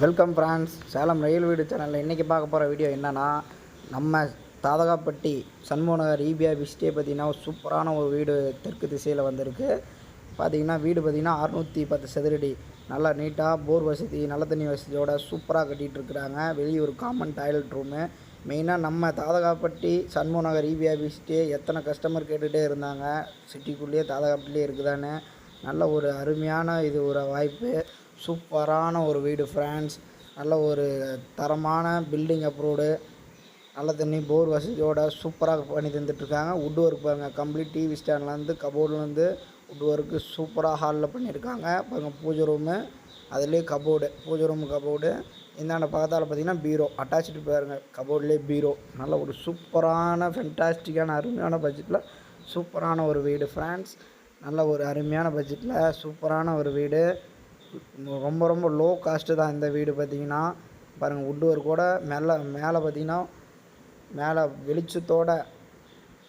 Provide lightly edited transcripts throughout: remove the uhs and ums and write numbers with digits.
Welcome friends, Salem ரயில் வீடு சேனலில் இன்றைக்கி பார்க்க போகிற வீடியோ என்னென்னா, நம்ம தாதகாப்பட்டி சண்முகநகர் இபிஆர் விசிட்டே பார்த்திங்கன்னா சூப்பரான ஒரு வீடு தெற்கு திசையில் வந்திருக்கு. பார்த்திங்கன்னா வீடு பார்த்திங்கன்னா 610 சதுரடி, நல்லா நீட்டாக போர் வசதி, நல்ல தண்ணி வசதியோட சூப்பராக கட்டிகிட்டு இருக்கிறாங்க. வெளியே ஒரு காமன் டாய்லெட் ரூமு. மெயினாக நம்ம தாதகாப்பட்டி சண்முகநகர் இபிஆர் விசிட்டே எத்தனை கஸ்டமர் கேட்டுகிட்டே இருந்தாங்க, சிட்டிக்குள்ளேயே தாதகாப்பட்டிலே இருக்குதான்னு. நல்ல ஒரு அருமையான இது ஒரு வாய்ப்பு. சூப்பரான ஒரு வீடு ஃப்ரெண்ட்ஸ். நல்ல ஒரு தரமான பில்டிங் அப்ரூவ்டு, நல்ல தண்ணி போர் வசதியோட சூப்பராக பண்ணி தந்துட்டுருக்காங்க. வுட் ஒர்க் பாருங்கள், கம்ப்ளீட் டிவி ஸ்டாண்ட்லேருந்து கபோர்ட்லேருந்து வுட் ஒர்க்கு சூப்பராக ஹாலில் பண்ணியிருக்காங்க. பாருங்கள் பூஜை ரூமு, அதுலேயே கபோர்டு, பூஜை ரூமு கபோர்டு. இந்தாண்ட பக்கத்தால் பார்த்திங்கன்னா பீரோ அட்டாச்சு பாருங்கள், கபோர்ட்லேயே பீரோ. நல்ல ஒரு சூப்பரான ஃபென்டாஸ்டிக்கான அருமையான பட்ஜெட்டில் சூப்பரான ஒரு வீடு ஃப்ரெண்ட்ஸ். நல்ல ஒரு அருமையான பட்ஜெட்டில் சூப்பரான ஒரு வீடு. ரொம்ப ரொம்ப லோ காஸ்ட்டு தான் இந்த வீடு. பார்த்திங்கன்னா பாருங்கள், வுட் ஒர்க்கோட மேலே பார்த்திங்கன்னா மேலே வெளிச்சத்தோட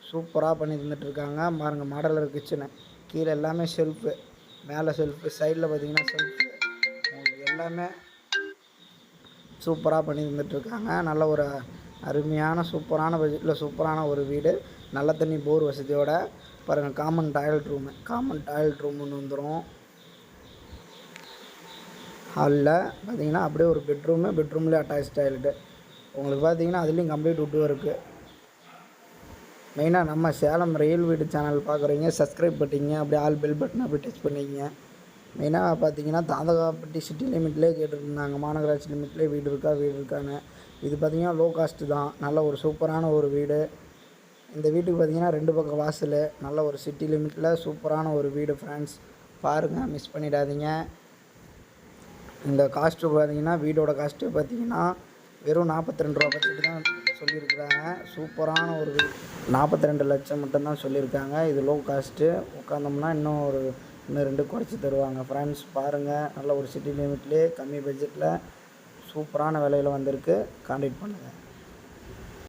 சூப்பராக பண்ணி தந்துட்டுருக்காங்க. பாருங்கள் மாடலர் கிச்சனு, கீழே எல்லாமே ஷெல்ஃபு, மேலே ஷெல்ஃபு, சைடில் பார்த்திங்கன்னா ஷெல்ஃபு, உங்களுக்கு எல்லாமே சூப்பராக பண்ணி தந்துட்டுருக்காங்க. நல்ல ஒரு அருமையான சூப்பரான பட்ஜெட்டில் சூப்பரான ஒரு வீடு, நல்ல தண்ணி போர் வசதியோட. பாருங்கள் காமன் டாய்லெட் ரூமுன்னு வந்துடும். ஹாலில் பார்த்திங்கன்னா அப்படியே ஒரு பெட்ரூம்லேயே அட்டாச் டாய்லெட்டு. உங்களுக்கு பார்த்திங்கன்னா அதுலேயும் கம்ப்ளீட் வுட் ஒர்க்கு. மெயினாக நம்ம சேலம் ரயில் வீடு சேனல் பார்க்குறீங்க, சப்ஸ்கிரைப் பண்ணிங்க, அப்படியே ஆல் பெல் பட்டன் அப்படியே டச் பண்ணிங்க. மெயினாக பார்த்திங்கன்னா தாதகாப்பட்டி சிட்டி லிமிட்லேயே கேட்டுருந்தாங்க, மாநகராட்சி லிமிட்லேயே வீடு இருக்கான்னு. இது பார்த்திங்கன்னா லோ காஸ்ட்டு தான், நல்ல ஒரு சூப்பரான ஒரு வீடு. இந்த வீட்டுக்கு பார்த்திங்கன்னா 2 பக்கம் வாசல், நல்ல ஒரு சிட்டி லிமிட்டில் சூப்பரான ஒரு வீடு ஃப்ரெண்ட்ஸ். பாருங்கள், மிஸ் பண்ணிடாதீங்க. இந்த காஸ்ட்டு பார்த்திங்கன்னா வீடோட காஸ்ட்டு பார்த்திங்கன்னா வெறும் 42 ரூபா பட்ஜெட்டு தான் சொல்லியிருக்கிறாங்க. சூப்பரான ஒரு வீடு, 42 லட்சம் மட்டும்தான் சொல்லியிருக்காங்க. இது லோ காஸ்ட்டு. உட்காந்தோம்னா இன்னும் 2 குறைச்சி தருவாங்க ஃப்ரெண்ட்ஸ். பாருங்கள், நல்ல ஒரு சிட்டி லிமிட்லேயே கம்மி பட்ஜெட்டில் சூப்பரான விலையில் வந்திருக்கு. கான்டாக்ட் பண்ணுங்கள்.